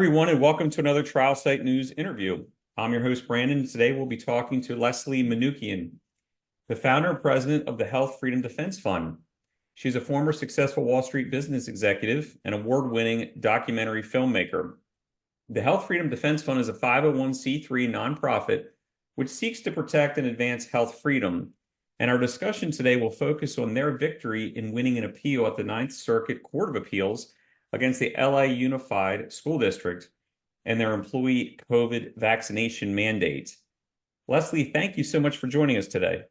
everyone, and welcome to another Trial Site News interview. I'm your host, Brandon. Today, we'll be talking to Leslie Manookian, the founder and president of the Health Freedom Defense Fund. She's a former successful Wall Street business executive and award-winning documentary filmmaker. The Health Freedom Defense Fund is a 501c3 nonprofit which seeks to protect and advance health freedom. And our discussion today will focus on their victory in winning an appeal at the Ninth Circuit Court of Appeals against the LA Unified School District and their employee COVID vaccination mandate. Leslie, thank you so much for joining us today.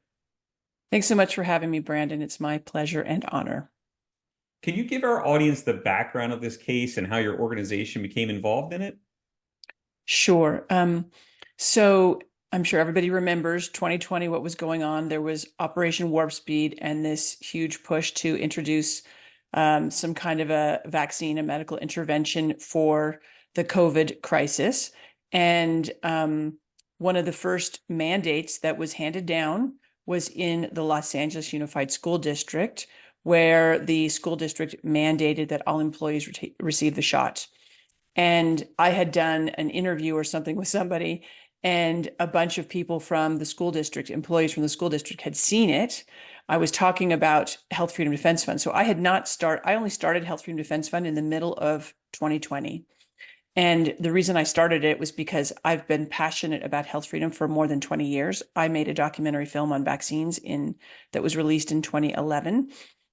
Thanks so much for having me, Brandon. It's my pleasure and honor. Can you give our audience the background of this case and how your organization became involved in it? Sure. So I'm sure everybody remembers 2020, what was going on. There was Operation Warp Speed and this huge push to introduce some kind of a vaccine, a medical intervention for the COVID crisis. And one of the first mandates that was handed down was in the Los Angeles Unified School District, where the school district mandated that all employees receive the shot. And I had done an interview or something with somebody, and a bunch of people from the school district, employees from the school district, had seen it. I was talking about Health Freedom Defense Fund. So I only started Health Freedom Defense Fund in the middle of 2020. And the reason I started it was because I've been passionate about health freedom for more than 20 years. I made a documentary film on vaccines that was released in 2011.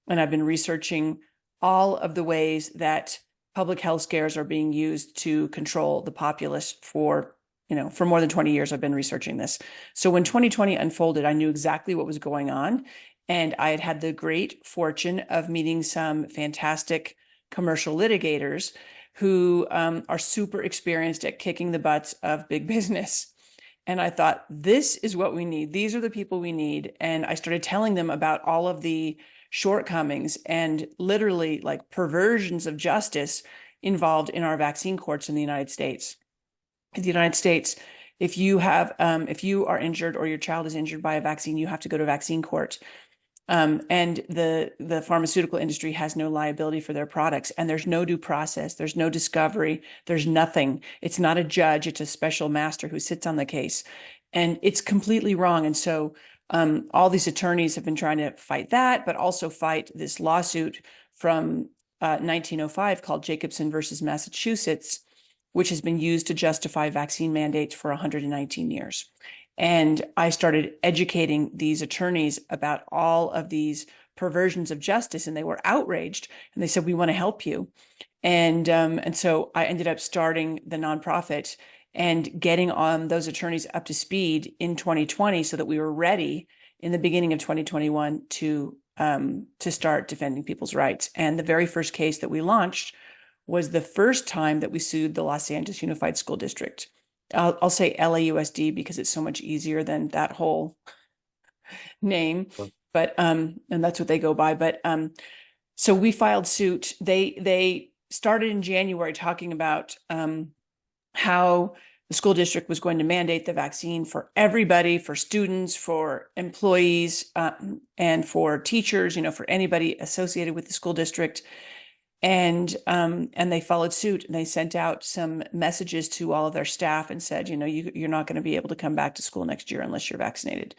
And I've been researching all of the ways that public health scares are being used to control the populace for more than 20 years. I've been researching this. So when 2020 unfolded, I knew exactly what was going on. And I had had the great fortune of meeting some fantastic commercial litigators who are super experienced at kicking the butts of big business. And I thought, this is what we need. These are the people we need. And I started telling them about all of the shortcomings and literally like perversions of justice involved in our vaccine courts in the United States. In the United States, if you are injured or your child is injured by a vaccine, you have to go to vaccine court. And the pharmaceutical industry has no liability for their products, and there's no due process. There's no discovery. There's nothing. It's not a judge. It's a special master who sits on the case, and it's completely wrong. And so all these attorneys have been trying to fight that, but also fight this lawsuit from 1905 called Jacobson versus Massachusetts, which has been used to justify vaccine mandates for 119 years. And I started educating these attorneys about all of these perversions of justice, and they were outraged. And they said, "We want to help you." And so I ended up starting the nonprofit and getting on those attorneys up to speed in 2020, so that we were ready in the beginning of 2021 to start defending people's rights. And the very first case that we launched was the first time that we sued the Los Angeles Unified School District. I'll say LAUSD because it's so much easier than that whole name, but and that's what they go by. But so we filed suit. They started in January talking about how the school district was going to mandate the vaccine for everybody, for students, for employees, and for teachers, for anybody associated with the school district. And they followed suit, and they sent out some messages to all of their staff and said, you're not going to be able to come back to school next year unless you're vaccinated.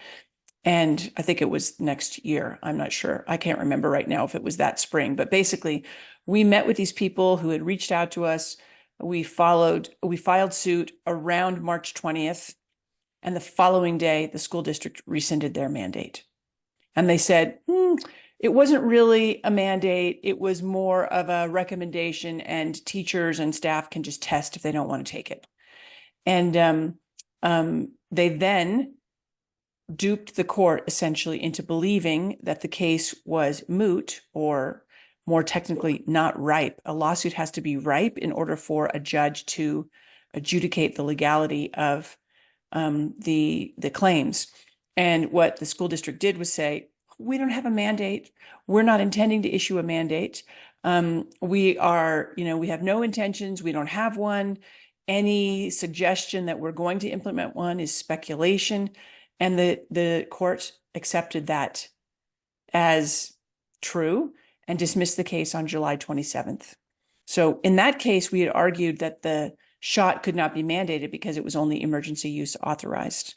And I think it was next year. I'm not sure. I can't remember right now if it was that spring, but basically we met with these people who had reached out to us. We filed suit around March 20th. And the following day, the school district rescinded their mandate. And they said, it wasn't really a mandate. It was more of a recommendation, and teachers and staff can just test if they don't want to take it. And they then duped the court essentially into believing that the case was moot, or more technically, not ripe. A lawsuit has to be ripe in order for a judge to adjudicate the legality of the claims. And what the school district did was say, we don't have a mandate. We're not intending to issue a mandate. We have no intentions. We don't have one. Any suggestion that we're going to implement one is speculation. And the court accepted that as true and dismissed the case on July 27th. So in that case, we had argued that the shot could not be mandated because it was only emergency use authorized.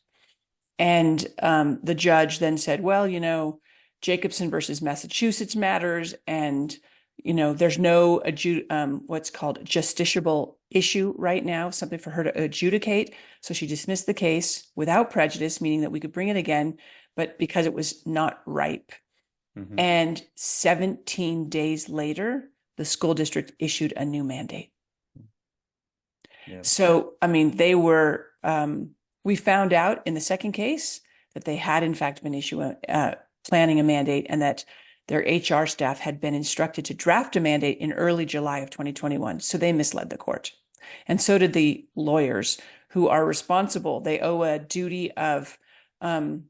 And the judge then said, well, Jacobson versus Massachusetts matters, and there's no what's called justiciable issue right now, something for her to adjudicate. So she dismissed the case without prejudice, meaning that we could bring it again, but because it was not ripe. Mm-hmm. And 17 days later, the school district issued a new mandate. Yeah. So, I mean, we found out in the second case that they had in fact been planning a mandate, and that their HR staff had been instructed to draft a mandate in early July of 2021. So they misled the court. And so did the lawyers who are responsible. They owe a duty of honesty.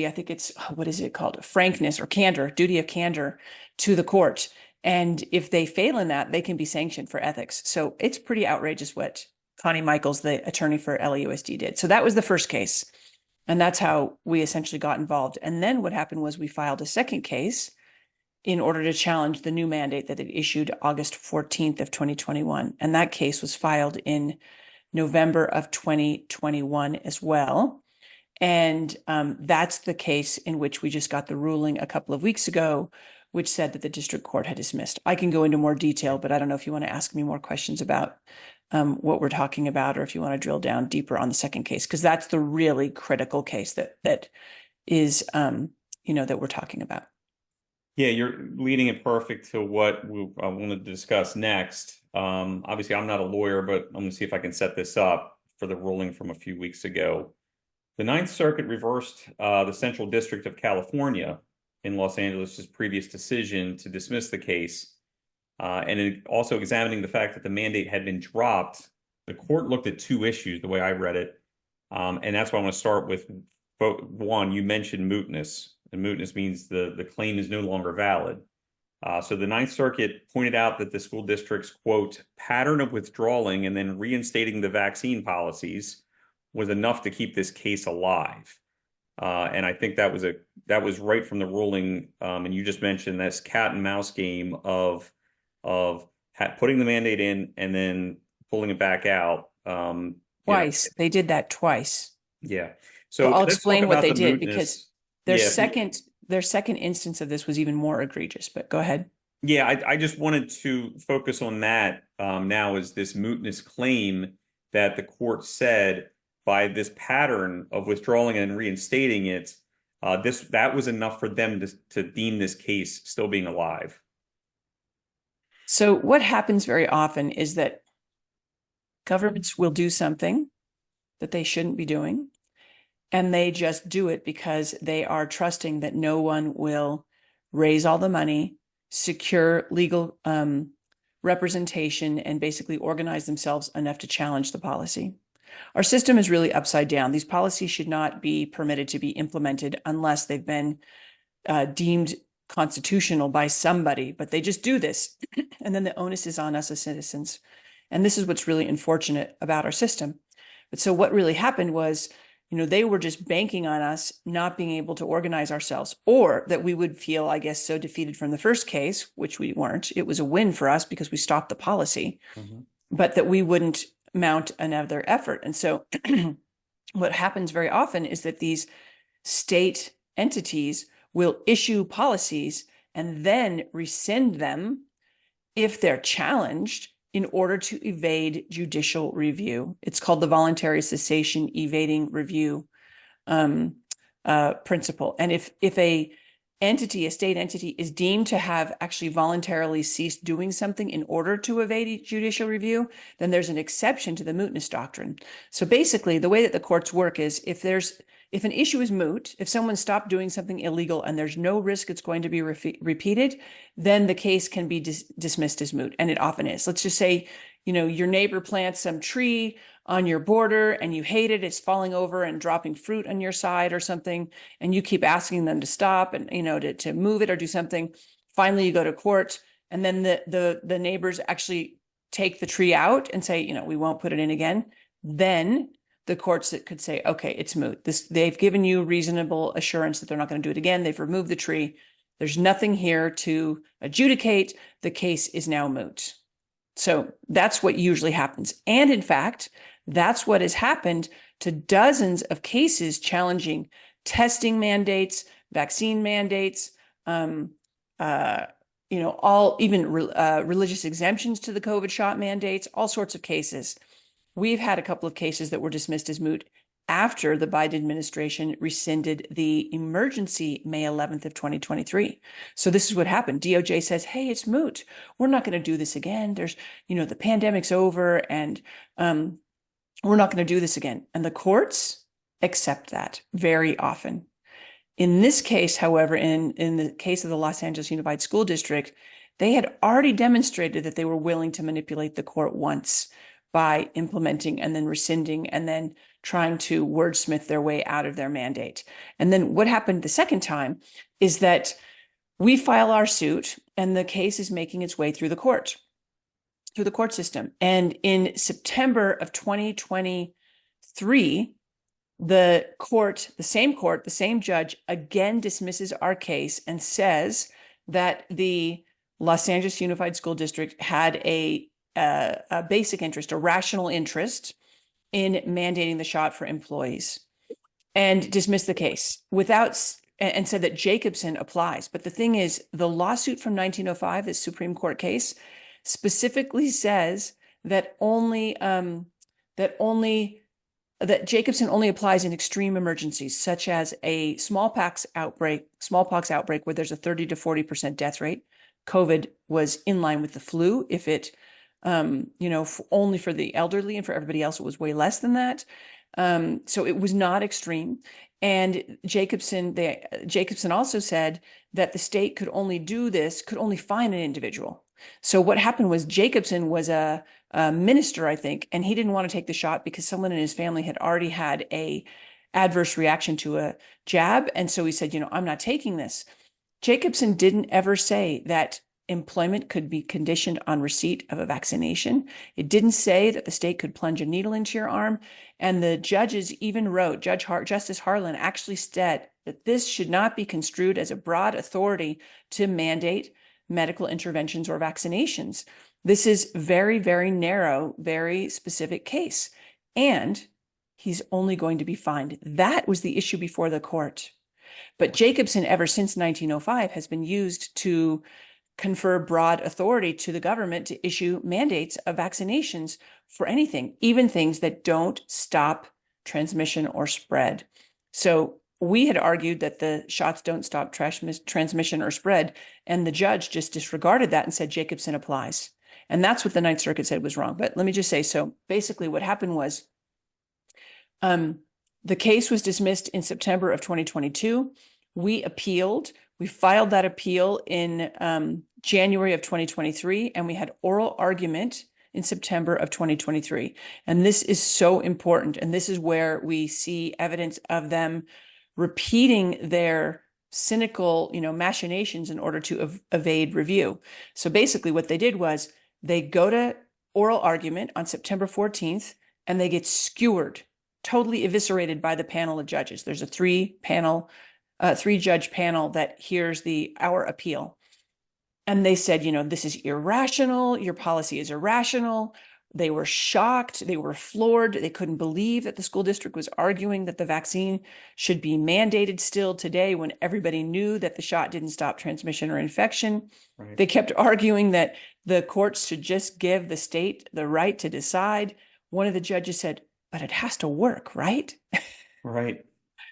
I think it's, what is it called? Frankness or candor, duty of candor to the court. And if they fail in that, they can be sanctioned for ethics. So it's pretty outrageous what Connie Michaels, the attorney for LAUSD, did. So that was the first case. And that's how we essentially got involved. And then what happened was we filed a second case in order to challenge the new mandate that it issued August 14th of 2021. And that case was filed in November of 2021 as well. And that's the case in which we just got the ruling a couple of weeks ago, which said that the district court had dismissed. I can go into more detail, but I don't know if you want to ask me more questions about what we're talking about, or if you want to drill down deeper on the second case, because that's the really critical case that is, that we're talking about. Yeah, you're leading it perfect to what I wanted to discuss next. Obviously, I'm not a lawyer, but I'm going to see if I can set this up for the ruling from a few weeks ago. The Ninth Circuit reversed the Central District of California in Los Angeles' previous decision to dismiss the case. And also examining the fact that the mandate had been dropped, the court looked at two issues, the way I read it. And that's why I want to start with. One, you mentioned mootness. And mootness means the claim is no longer valid. So the Ninth Circuit pointed out that the school district's, quote, pattern of withdrawing and then reinstating the vaccine policies was enough to keep this case alive. And I think that was right from the ruling. And you just mentioned this cat and mouse game of putting the mandate in and then pulling it back out. Twice. They did that twice. Yeah. So I'll let's explain talk what about they the did, mootness. because their second instance of this was even more egregious, but go ahead. Yeah, I just wanted to focus on that now, is this mootness claim that the court said by this pattern of withdrawing and reinstating it, that was enough for them to deem this case still being alive. So what happens very often is that governments will do something that they shouldn't be doing, and they just do it because they are trusting that no one will raise all the money, secure legal representation, and basically organize themselves enough to challenge the policy. Our system is really upside down. These policies should not be permitted to be implemented unless they've been deemed constitutional by somebody, but they just do this. And then the onus is on us as citizens. And this is what's really unfortunate about our system. But so what really happened was, they were just banking on us not being able to organize ourselves, or that we would feel, I guess, so defeated from the first case, which we weren't. It was a win for us because we stopped the policy, but that we wouldn't mount another effort. And so what happens very often is that these state entities will issue policies and then rescind them if they're challenged in order to evade judicial review. It's called the voluntary cessation evading review principle. And if a state entity is deemed to have actually voluntarily ceased doing something in order to evade judicial review, then there's an exception to the mootness doctrine. So basically, the way that the courts work is if an issue is moot, if someone stopped doing something illegal and there's no risk it's going to be repeated, then the case can be dismissed as moot. And it often is. Let's just say, your neighbor plants some tree on your border and you hate it. It's falling over and dropping fruit on your side or something. And you keep asking them to stop and, to move it or do something. Finally, you go to court, and then the neighbors actually take the tree out and say, we won't put it in again. Then the courts that could say, okay, it's moot. They've given you reasonable assurance that they're not going to do it again. They've removed the tree. There's nothing here to adjudicate. The case is now moot. So that's what usually happens. And in fact, that's what has happened to dozens of cases challenging testing mandates, vaccine mandates, um, all even religious exemptions to the COVID shot mandates, all sorts of cases. We've had a couple of cases that were dismissed as moot after the Biden administration rescinded the emergency May 11th of 2023. So this is what happened. DOJ says, hey, it's moot. We're not going to do this again. The pandemic's over and we're not going to do this again. And the courts accept that very often. In this case, however, in the case of the Los Angeles Unified School District, they had already demonstrated that they were willing to manipulate the court once by implementing and then rescinding and then trying to wordsmith their way out of their mandate. And then what happened the second time is that we file our suit and the case is making its way through the court system. And in September of 2023, the same judge again dismisses our case and says that the Los Angeles Unified School District had a basic interest, a rational interest in mandating the shot for employees, and dismissed the case and said that Jacobson applies. But the thing is, the lawsuit from 1905, this Supreme Court case, specifically says that that Jacobson only applies in extreme emergencies, such as a smallpox outbreak where there's a 30 to 40% death rate. COVID was in line with the flu. If it, only for the elderly, and for everybody else, it was way less than that. So it was not extreme. And Jacobson also said that the state could only fine an individual. So what happened was Jacobson was a minister, I think, and he didn't want to take the shot because someone in his family had already had a adverse reaction to a jab. And so he said, I'm not taking this. Jacobson didn't ever say that employment could be conditioned on receipt of a vaccination. It didn't say that the state could plunge a needle into your arm. And the judges even wrote, Justice Harlan actually said that this should not be construed as a broad authority to mandate medical interventions or vaccinations. This is very, very narrow, very specific case. And he's only going to be fined. That was the issue before the court. But Jacobson, ever since 1905, has been used to confer broad authority to the government to issue mandates of vaccinations for anything, even things that don't stop transmission or spread. So we had argued that the shots don't stop transmission or spread, and the judge just disregarded that and said Jacobson applies. And that's what the Ninth Circuit said was wrong. But let me just say, so basically what happened was the case was dismissed in September of 2022. We appealed. We filed that appeal in January of 2023, and we had oral argument in September of 2023. And this is so important. And this is where we see evidence of them repeating their cynical, machinations in order to evade review. So basically what they did was they go to oral argument on September 14th, and they get skewered, totally eviscerated by the panel of judges. There's a three-judge panel that hears our appeal. And they said, this is irrational. Your policy is irrational. They were shocked. They were floored. They couldn't believe that the school district was arguing that the vaccine should be mandated still today when everybody knew that the shot didn't stop transmission or infection. Right. They kept arguing that the courts should just give the state the right to decide. One of the judges said, but it has to work, right? Right.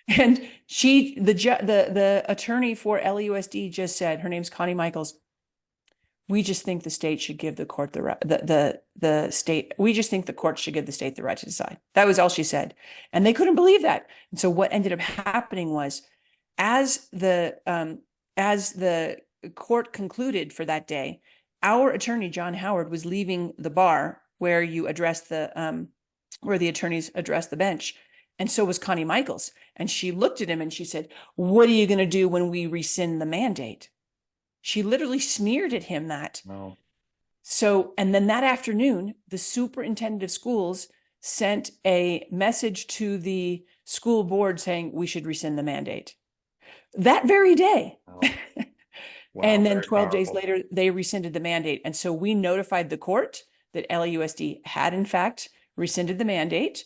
And the attorney for LAUSD just said, her name's Connie Michaels, we just think the state should give the court we just think the court should give the state the right to decide. That was all she said. And they couldn't believe that. And so what ended up happening was, as the court concluded for that day, our attorney, John Howard, was leaving the bar where you address where the attorneys address the bench. And so was Connie Michaels. And she looked at him and she said, what are you going to do when we rescind the mandate? She literally sneered at him that. Wow. So, and then that afternoon, the superintendent of schools sent a message to the school board saying we should rescind the mandate. That very day. Wow. Wow, and then 12 powerful. days later, they rescinded the mandate. And so we notified the court that LAUSD had, in fact, rescinded the mandate.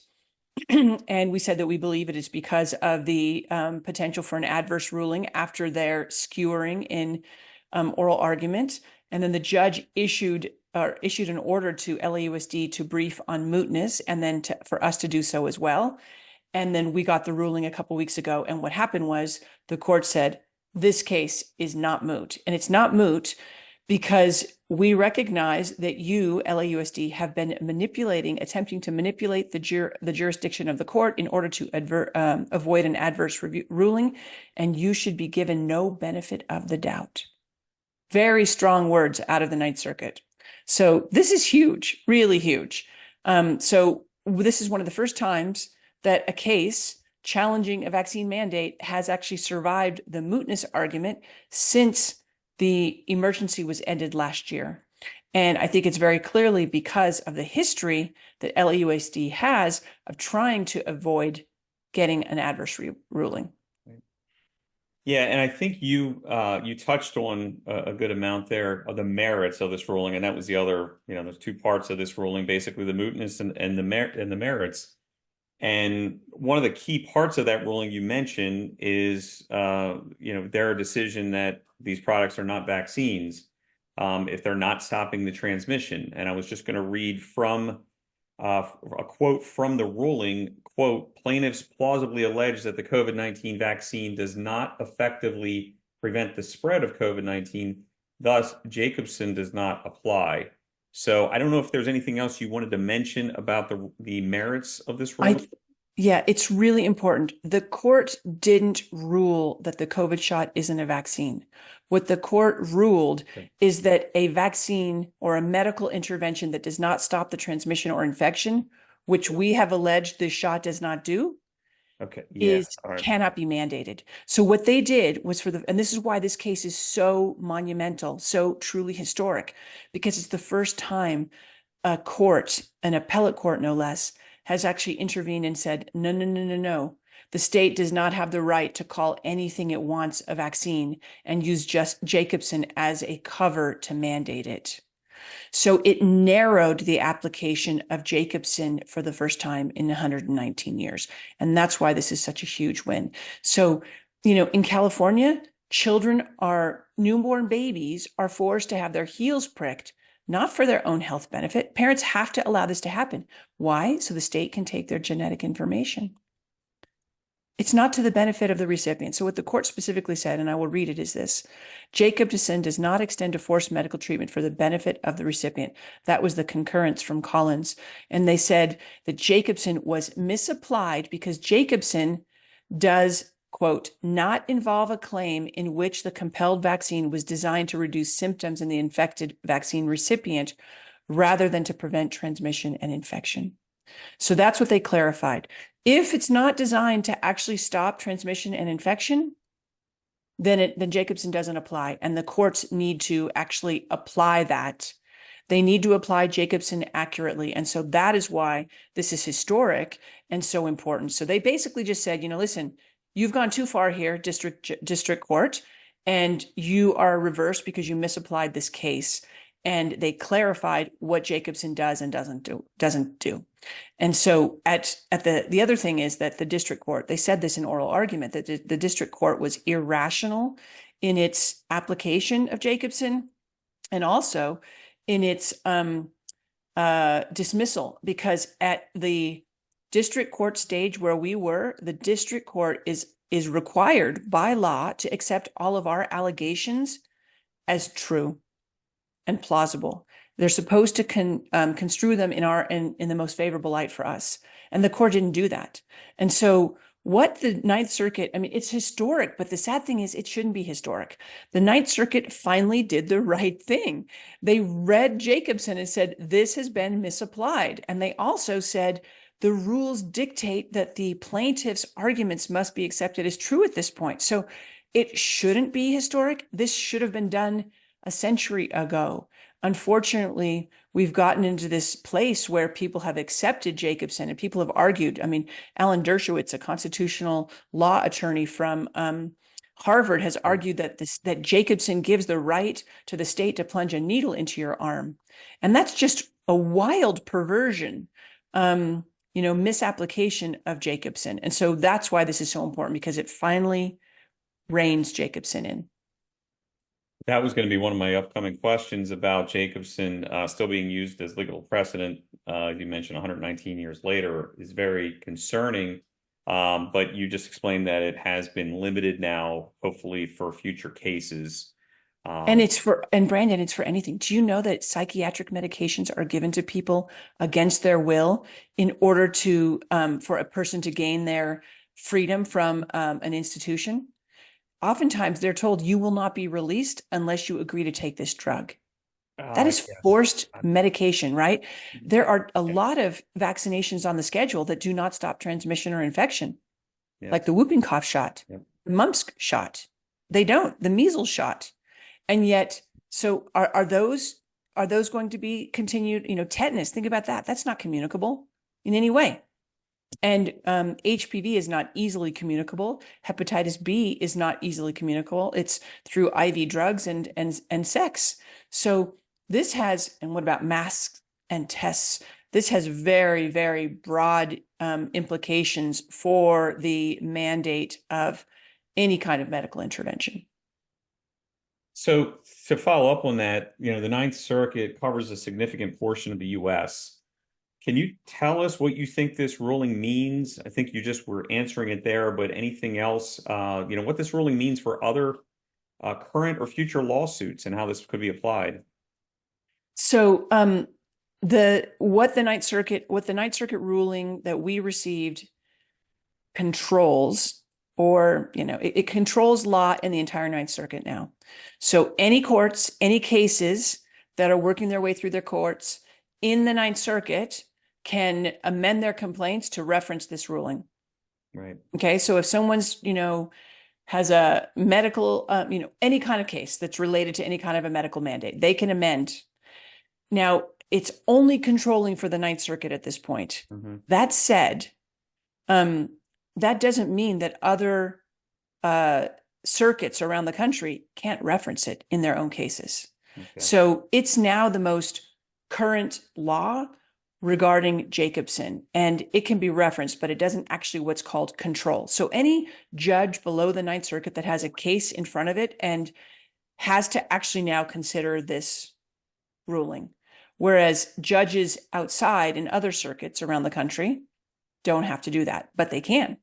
And we said that we believe it is because of the potential for an adverse ruling after their skewering in oral argument. And then the judge issued an order to LAUSD to brief on mootness, and then for us to do so as well. And then we got the ruling a couple weeks ago. And what happened was the court said, this case is not moot. And it's not moot because we recognize that you, LAUSD, have been attempting to manipulate the jurisdiction of the court in order to avoid an adverse ruling, and you should be given no benefit of the doubt. Very strong words out of the Ninth Circuit. So this is huge, really huge. So this is one of the first times that a case challenging a vaccine mandate has actually survived the mootness argument since the emergency was ended last year. And I think it's very clearly because of the history that LAUSD has of trying to avoid getting an adverse ruling. Yeah, and I think you touched on a good amount there of the merits of this ruling, and that was the other, there's two parts of this ruling, basically the mootness and the merits. And one of the key parts of that ruling you mentioned is, their decision that these products are not vaccines if they're not stopping the transmission. And I was just going to read from a quote from the ruling, quote, plaintiffs plausibly allege that the COVID-19 vaccine does not effectively prevent the spread of COVID-19. Thus, Jacobson does not apply. So I don't know if there's anything else you wanted to mention about the merits of this ruling. Yeah, it's really important. The court didn't rule that the COVID shot isn't a vaccine. What the court ruled is that a vaccine or a medical intervention that does not stop the transmission or infection, which we have alleged this shot does not do, cannot be mandated. So what they did was and this is why this case is so monumental, so truly historic, because it's the first time a court, an appellate court no less, has actually intervened and said, no, no, no, no, no. The state does not have the right to call anything it wants a vaccine and use just Jacobson as a cover to mandate it. So it narrowed the application of Jacobson for the first time in 119 years. And that's why this is such a huge win. So, in California, newborn babies are forced to have their heels pricked, not for their own health benefit. Parents have to allow this to happen. Why? So the state can take their genetic information. It's not to the benefit of the recipient. So what the court specifically said, and I will read it, is this: Jacobson does not extend to forced medical treatment for the benefit of the recipient. That was the concurrence from Collins. And they said that Jacobson was misapplied because Jacobson does, quote, not involve a claim in which the compelled vaccine was designed to reduce symptoms in the infected vaccine recipient rather than to prevent transmission and infection. So that's what they clarified. If it's not designed to actually stop transmission and infection, then Jacobson doesn't apply. And the courts need to actually apply that. They need to apply Jacobson accurately. And so that is why this is historic and so important. So they basically just said, listen, you've gone too far here, district court, and you are reversed because you misapplied this case. And they clarified what Jacobson does and doesn't do. And so the other thing is that the district court, they said this in oral argument, that the district court was irrational in its application of Jacobson and also in its dismissal, because at the district court stage where we were, the district court is required by law to accept all of our allegations as true and plausible. They're supposed to construe them in the most favorable light for us. And the court didn't do that. And so what the Ninth Circuit, it's historic, but the sad thing is it shouldn't be historic. The Ninth Circuit finally did the right thing. They read Jacobson and said, this has been misapplied. And they also said, the rules dictate that the plaintiff's arguments must be accepted as true at this point. So it shouldn't be historic. This should have been done a century ago. Unfortunately, we've gotten into this place where people have accepted Jacobson and people have argued. Alan Dershowitz, a constitutional law attorney from Harvard, has argued that Jacobson gives the right to the state to plunge a needle into your arm. And that's just a wild perversion, misapplication of Jacobson. And so that's why this is so important, because it finally reins Jacobson in. That was going to be one of my upcoming questions about Jacobson still being used as legal precedent. You mentioned 119 years later is very concerning, but you just explained that it has been limited now, hopefully for future cases. And Brandon, it's for anything. Do you know that psychiatric medications are given to people against their will in order to for a person to gain their freedom from an institution? Oftentimes they're told you will not be released unless you agree to take this drug. That is Yes. forced medication, right? There are a lot of vaccinations on the schedule that do not stop transmission or infection, like Yes. the whooping cough shot, Yep. the mumps shot. They don't, the measles shot. And yet, so are those going to be continued? Tetanus, think about that. That's not communicable in any way. And HPV is not easily communicable. Hepatitis B is not easily communicable. It's through IV drugs and sex. So this has, and what about masks and tests? This has very, very broad implications for the mandate of any kind of medical intervention. So to follow up on that, the Ninth Circuit covers a significant portion of the U.S. Can you tell us what you think this ruling means? I think you just were answering it there, but anything else, what this ruling means for other current or future lawsuits and how this could be applied? So what the Ninth Circuit ruling that we received controls, or it controls law in the entire Ninth Circuit now. So any courts, any cases that are working their way through their courts in the Ninth Circuit can amend their complaints to reference this ruling. Right. Okay. So if someone's, has a medical, any kind of case that's related to any kind of a medical mandate, they can amend. Now, it's only controlling for the Ninth Circuit at this point. Mm-hmm. That said, that doesn't mean that other circuits around the country can't reference it in their own cases. Okay. So it's now the most current law regarding Jacobson, and it can be referenced, but it doesn't actually what's called control. So any judge below the Ninth Circuit that has a case in front of it and has to actually now consider this ruling, whereas judges outside in other circuits around the country don't have to do that, but they can.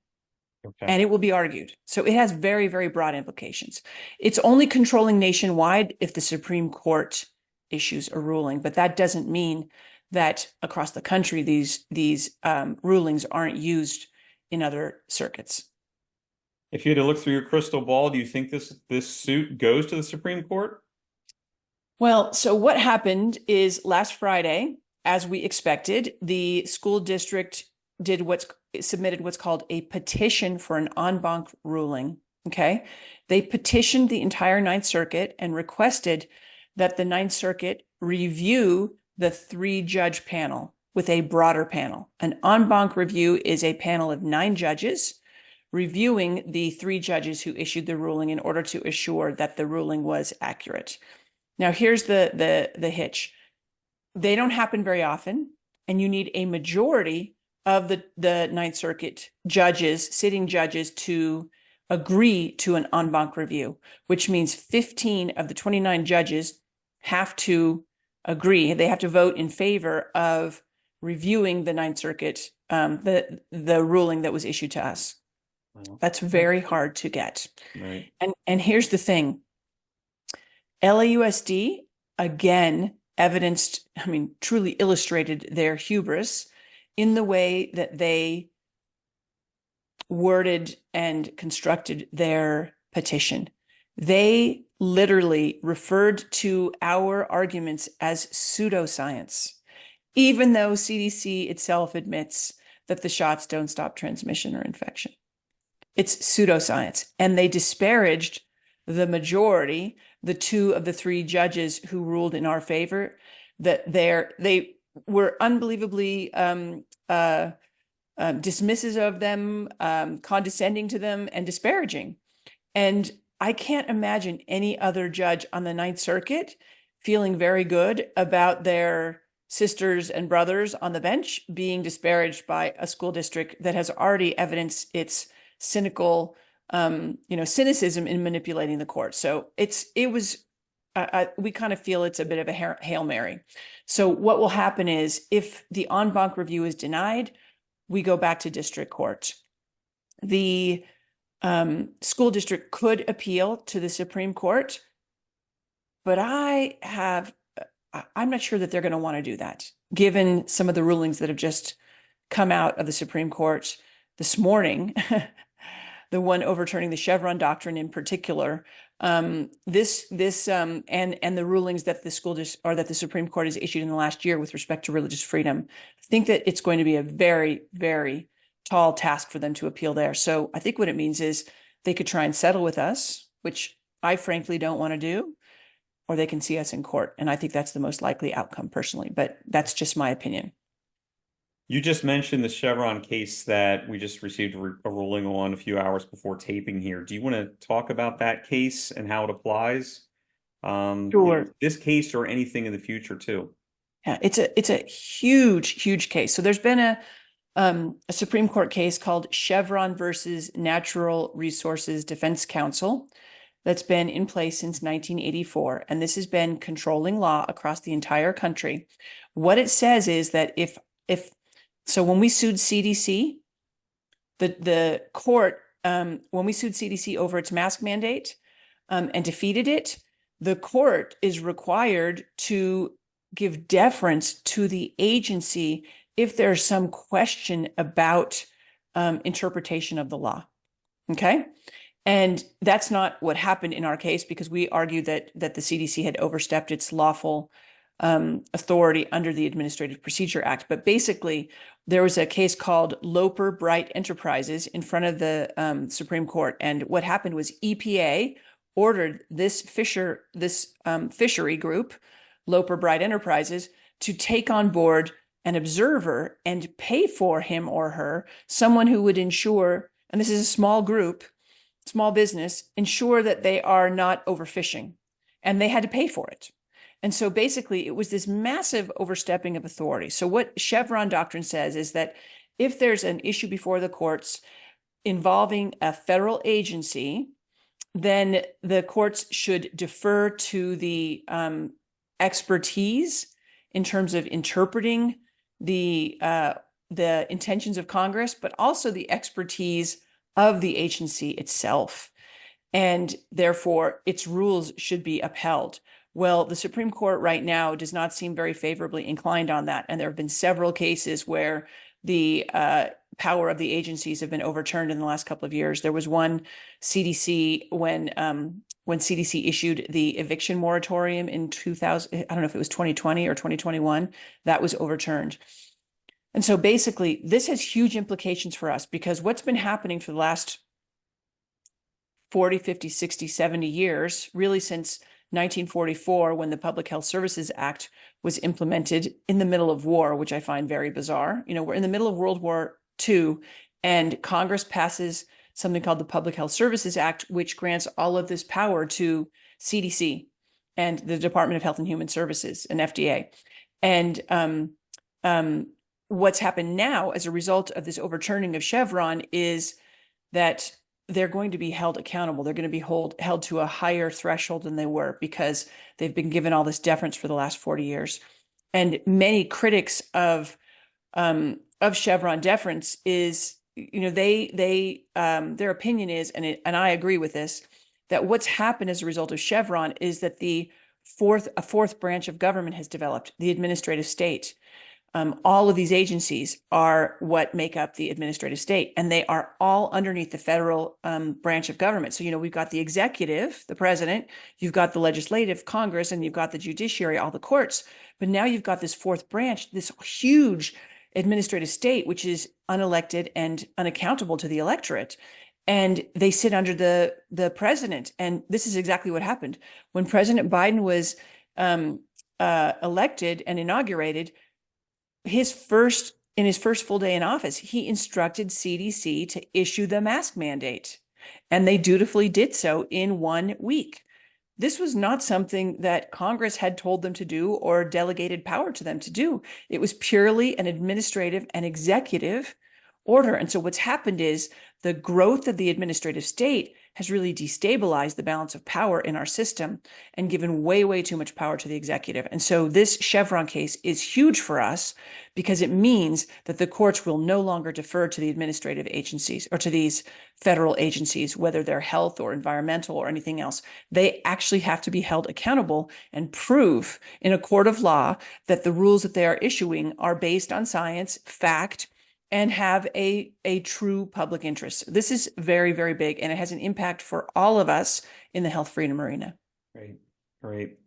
Okay. And it will be argued. So it has very, very broad implications. It's only controlling nationwide if the Supreme Court issues a ruling, but that doesn't mean that across the country these rulings aren't used in other circuits. If you had to look through your crystal ball, do you think this suit goes to the Supreme Court? Well, so what happened is last Friday, as we expected, the school district submitted what's called a petition for an en banc ruling. Okay. They petitioned the entire Ninth Circuit and requested that the Ninth Circuit review the 3-judge panel with a broader panel. An en banc review is a panel of 9 judges reviewing the 3 judges who issued the ruling in order to assure that the ruling was accurate. Now, here's the hitch. They don't happen very often, and you need a majority of the Ninth Circuit sitting judges, to agree to an en banc review, which means 15 of the 29 judges have to agree. They have to vote in favor of reviewing the Ninth Circuit, the ruling that was issued to us. Wow. That's very hard to get. Right. And here's the thing. LAUSD, again, truly illustrated their hubris in the way that they worded and constructed their petition. They literally referred to our arguments as pseudoscience, even though CDC itself admits that the shots don't stop transmission or infection. It's pseudoscience. And they disparaged the majority, the 2 of the 3 judges who ruled in our favor, that they were unbelievably dismissive of them, condescending to them, and disparaging. And I can't imagine any other judge on the Ninth Circuit feeling very good about their sisters and brothers on the bench being disparaged by a school district that has already evidenced its cynical, cynicism in manipulating the court. So we kind of feel it's a bit of a Hail Mary. So what will happen is if the en banc review is denied, we go back to district court. The school district could appeal to the Supreme Court, but I'm not sure that they're going to want to do that, given some of the rulings that have just come out of the Supreme Court this morning, the one overturning the Chevron doctrine in particular. And the rulings that the Supreme Court has issued in the last year with respect to religious freedom. I think that it's going to be a very, very tall task for them to appeal there. So I think what it means is they could try and settle with us, which I frankly don't want to do, or they can see us in court. And I think that's the most likely outcome personally, but that's just my opinion. You just mentioned the Chevron case that we just received a ruling on a few hours before taping here. Do you want to talk about that case and how it applies? Sure. This case or anything in the future too? Yeah, it's a huge, huge case. So there's been a Supreme Court case called Chevron versus Natural Resources Defense Council that's been in place since 1984. And this has been controlling law across the entire country. What it says is that so when we sued CDC, the court, when we sued CDC over its mask mandate and defeated it, the court is required to give deference to the agency if there's some question about interpretation of the law. Okay. And that's not what happened in our case, because we argued that the CDC had overstepped its lawful authority under the Administrative Procedure Act. But basically, there was a case called Loper Bright Enterprises in front of the Supreme Court. And what happened was EPA ordered this fishery group, Loper Bright Enterprises, to take on board an observer and pay for him or her someone who would ensure, and this is a small group, small business, ensure that they are not overfishing. And they had to pay for it. And so basically, it was this massive overstepping of authority. So what Chevron doctrine says is that if there's an issue before the courts involving a federal agency, then the courts should defer to the expertise in terms of interpreting the intentions of Congress, but also the expertise of the agency itself. And therefore, its rules should be upheld. Well, the Supreme Court right now does not seem very favorably inclined on that. And there have been several cases where the power of the agencies have been overturned in the last couple of years. There was one CDC when CDC issued the eviction moratorium in 2000, I don't know if it was 2020 or 2021, that was overturned. And so basically, this has huge implications for us, because what's been happening for the last 40, 50, 60, 70 years, really since 1944, when the Public Health Services Act was implemented in the middle of war, which I find very bizarre. You know, we're in the middle of World War II, and Congress passes something called the Public Health Services Act, which grants all of this power to CDC and the Department of Health and Human Services and FDA. And what's happened now as a result of this overturning of Chevron is that they're going to be held accountable. They're going to be held to a higher threshold than they were, because they've been given all this deference for the last 40 years. And many critics of Chevron deference is, you know, their opinion is, and I agree with this, that what's happened as a result of Chevron is that a fourth branch of government has developed, the administrative state. All of these agencies are what make up the administrative state, and they are all underneath the federal branch of government. So, you know, we've got the executive, the president, you've got the legislative, Congress, and you've got the judiciary, all the courts. But now you've got this fourth branch, this huge administrative state, which is unelected and unaccountable to the electorate. And they sit under the president. And this is exactly what happened. When President Biden was elected and inaugurated, in his first full day in office, he instructed CDC to issue the mask mandate, and they dutifully did so in 1 week. this was not something that Congress had told them to do or delegated power to them to do. It was purely an administrative and executive order. And so what's happened is the growth of the administrative state has really destabilized the balance of power in our system and given way, way too much power to the executive. And so this Chevron case is huge for us because it means that the courts will no longer defer to the administrative agencies or to these federal agencies, whether they're health or environmental or anything else. They actually have to be held accountable and prove in a court of law that the rules that they are issuing are based on science, fact, and have a true public interest. This is very, very big, and it has an impact for all of us in the health freedom arena. Great, great.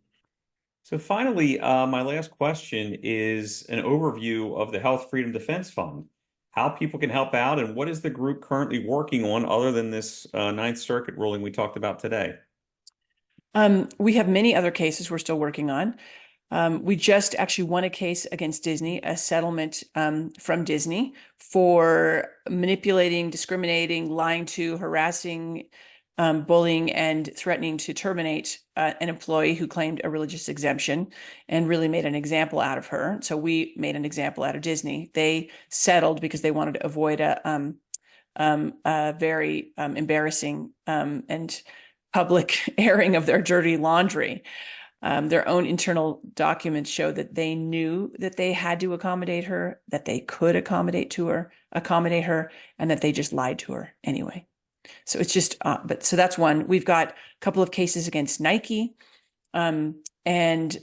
So finally, my last question is an overview of the Health Freedom Defense Fund, how people can help out, and what is the group currently working on other than this Ninth Circuit ruling we talked about today? We have many other cases we're still working on. We just actually won a case against Disney, a settlement from Disney for manipulating, discriminating, lying to, harassing, bullying, and threatening to terminate an employee who claimed a religious exemption and really made an example out of her. So we made an example out of Disney. They settled because they wanted to avoid a very embarrassing and public airing of their dirty laundry. Their own internal documents show that they knew that they had to accommodate her, that they could accommodate her, and that they just lied to her anyway. So it's just, so that's one. We've got a couple of cases against Nike, and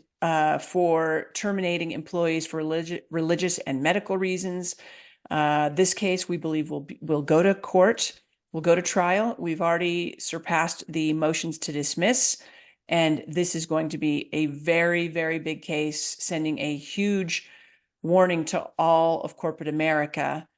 for terminating employees for religious and medical reasons. This case, we believe, will go to court, will go to trial. We've already surpassed the motions to dismiss. And this is going to be a very, very big case, sending a huge warning to all of corporate America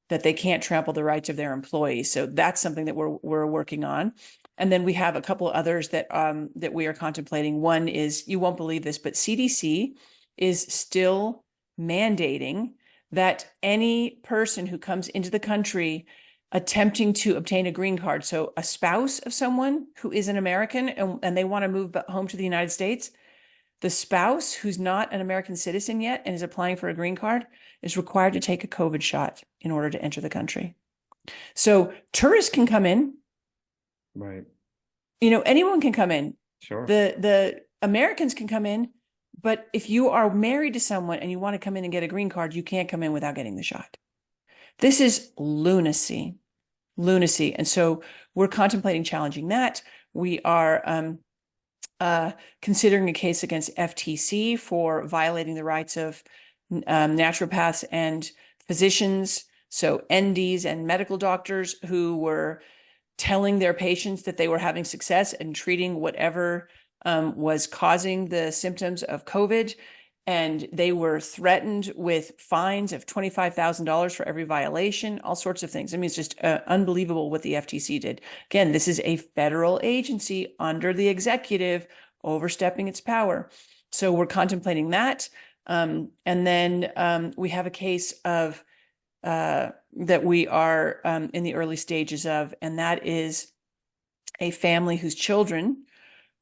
that they can't trample the rights of their employees. So that's something that we're working on. And then we have a couple others that that we are contemplating. One is, you won't believe this, but CDC is still mandating that any person who comes into the country attempting to obtain a green card, so a spouse of someone who is an American and they want to move home to the United States, the spouse who's not an American citizen yet and is applying for a green card is required to take a COVID shot in order to enter the country. So tourists can come in. Right. Anyone can come in. Sure. The Americans can come in, but if you are married to someone and you want to come in and get a green card, you can't come in without getting the shot. This is lunacy. And so we're contemplating challenging that. We are considering a case against FTC for violating the rights of naturopaths and physicians, so NDs and medical doctors who were telling their patients that they were having success and treating whatever was causing the symptoms of COVID. And they were threatened with fines of $25,000 for every violation, all sorts of things. I mean, it's just unbelievable what the FTC did. Again, this is a federal agency under the executive overstepping its power. So we're contemplating that. And then we have a case of that we are in the early stages of, and that is a family whose children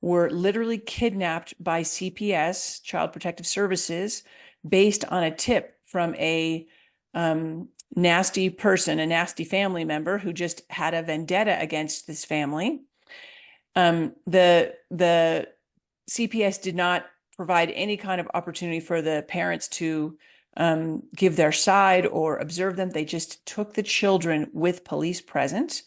were literally kidnapped by CPS, Child Protective Services, based on a tip from a nasty person, a nasty family member who just had a vendetta against this family. The CPS did not provide any kind of opportunity for the parents to give their side or observe them. They just took the children with police present.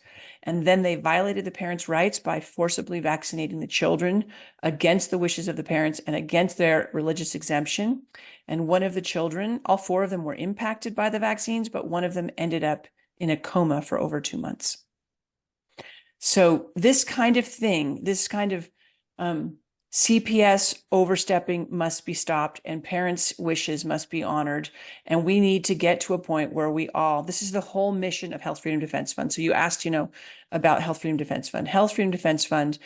And then they violated the parents' rights by forcibly vaccinating the children against the wishes of the parents and against their religious exemption. And one of the children, all four of them were impacted by the vaccines, but one of them ended up in a coma for over 2 months. So this kind of thing, this kind of CPS overstepping must be stopped and parents' wishes must be honored. And we need to get to a point where this is the whole mission of Health Freedom Defense Fund. So you asked, about Health Freedom Defense Fund. Health Freedom Defense Fund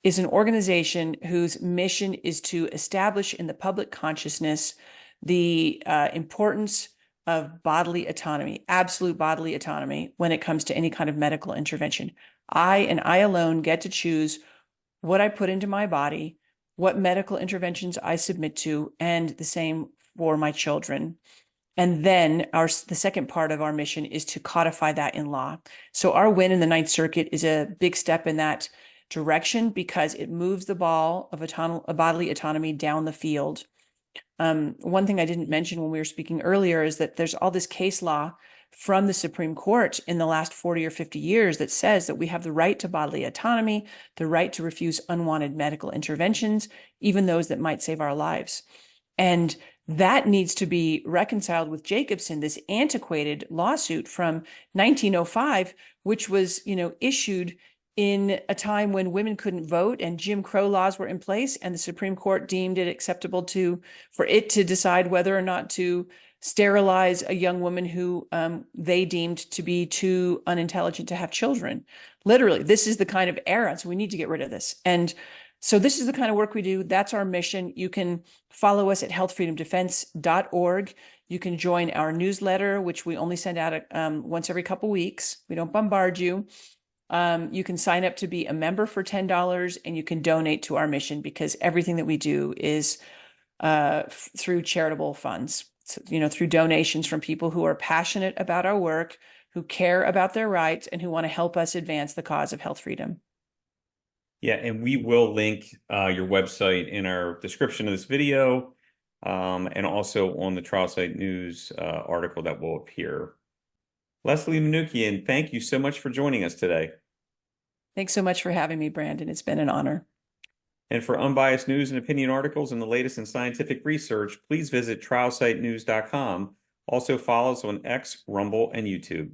is an organization whose mission is to establish in the public consciousness the importance of bodily autonomy, absolute bodily autonomy when it comes to any kind of medical intervention. I and I alone get to choose what I put into my body, what medical interventions I submit to, and the same for my children. And then the second part of our mission is to codify that in law. So our win in the Ninth Circuit is a big step in that direction because it moves the ball of bodily autonomy down the field. One thing I didn't mention when we were speaking earlier is that there's all this case law from the Supreme Court in the last 40 or 50 years that says that we have the right to bodily autonomy, the right to refuse unwanted medical interventions, even those that might save our lives. And that needs to be reconciled with Jacobson, this antiquated lawsuit from 1905, which was, issued in a time when women couldn't vote and Jim Crow laws were in place, and the Supreme Court deemed it acceptable for it to decide whether or not to sterilize a young woman who they deemed to be too unintelligent to have children. Literally, this is the kind of era, so we need to get rid of this. And so this is the kind of work we do. That's our mission. You can follow us at healthfreedomdefense.org. You can join our newsletter, which we only send out once every couple weeks. We don't bombard you. You can sign up to be a member for $10, and you can donate to our mission because everything that we do is through charitable funds, through donations from people who are passionate about our work, who care about their rights, and who want to help us advance the cause of health freedom. Yeah, and we will link your website in our description of this video and also on the Trial Site News article that will appear. Leslie Manookian, thank you so much for joining us today. Thanks so much for having me, Brandon. It's been an honor. And for unbiased news and opinion articles and the latest in scientific research, please visit trialsitenews.com. Also follow us on X, Rumble, and YouTube.